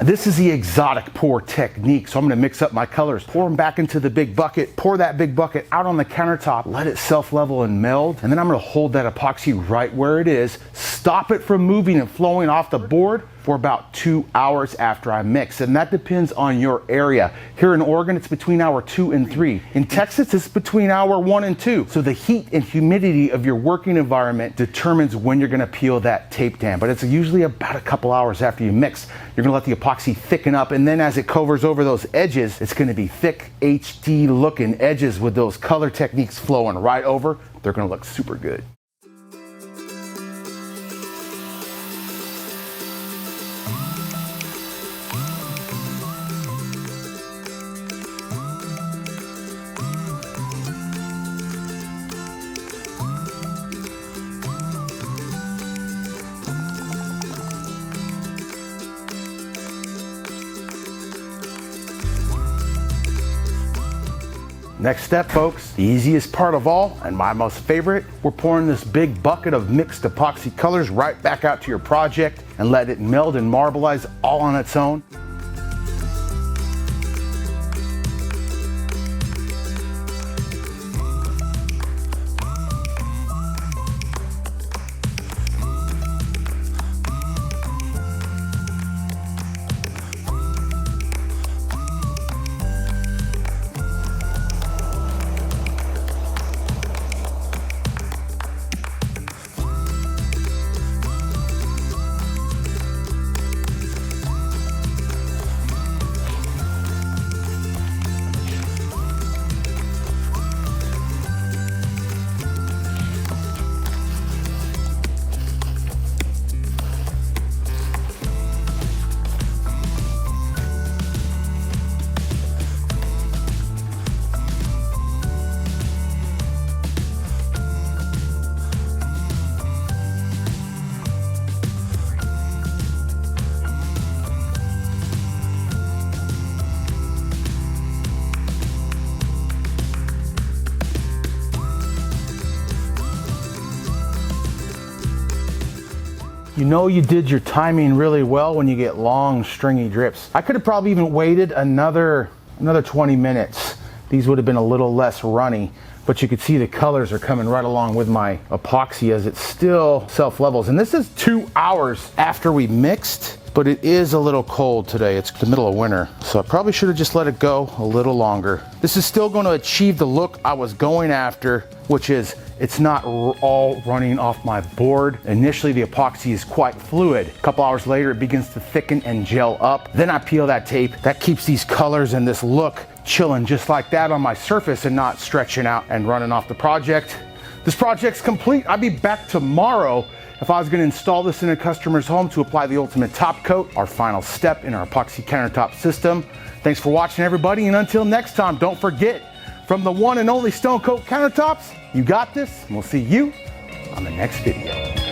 This is the exotic pour technique. So I'm gonna mix up my colors, pour them back into the big bucket, pour that big bucket out on the countertop, let it self-level and meld, and then I'm gonna hold that epoxy right where it is, stop it from moving and flowing off the board for about 2 hours after I mix. And that depends on your area. Here in Oregon, it's between hour 2 and 3. In Texas, it's between hour 1 and 2. So the heat and humidity of your working environment determines when you're gonna peel that tape down. But it's usually about a couple hours after you mix. You're gonna let the epoxy thicken up, and then as it covers over those edges, it's gonna be thick, HD looking edges with those color techniques flowing right over. They're gonna look super good. Next step, folks, the easiest part of all and my most favorite, we're pouring this big bucket of mixed epoxy colors right back out to your project and let it meld and marbleize all on its own. You know you did your timing really well when you get long stringy drips. I could have probably even waited another 20 minutes. These would have been a little less runny, but you could see the colors are coming right along with my epoxy as it still self-levels. And this is 2 hours after we mixed, but it is a little cold today. It's the middle of winter, so I probably should have just let it go a little longer. This is still going to achieve the look I was going after, which is it's not all running off my board. Initially, the epoxy is quite fluid. A couple hours later, it begins to thicken and gel up. Then I peel that tape. That keeps these colors and this look chilling just like that on my surface and not stretching out and running off the project. This project's complete. I'll be back tomorrow if I was gonna install this in a customer's home to apply the ultimate top coat, our final step in our epoxy countertop system. Thanks for watching, everybody, and until next time, don't forget, from the one and only Stone Coat Countertops, you got this, and we'll see you on the next video.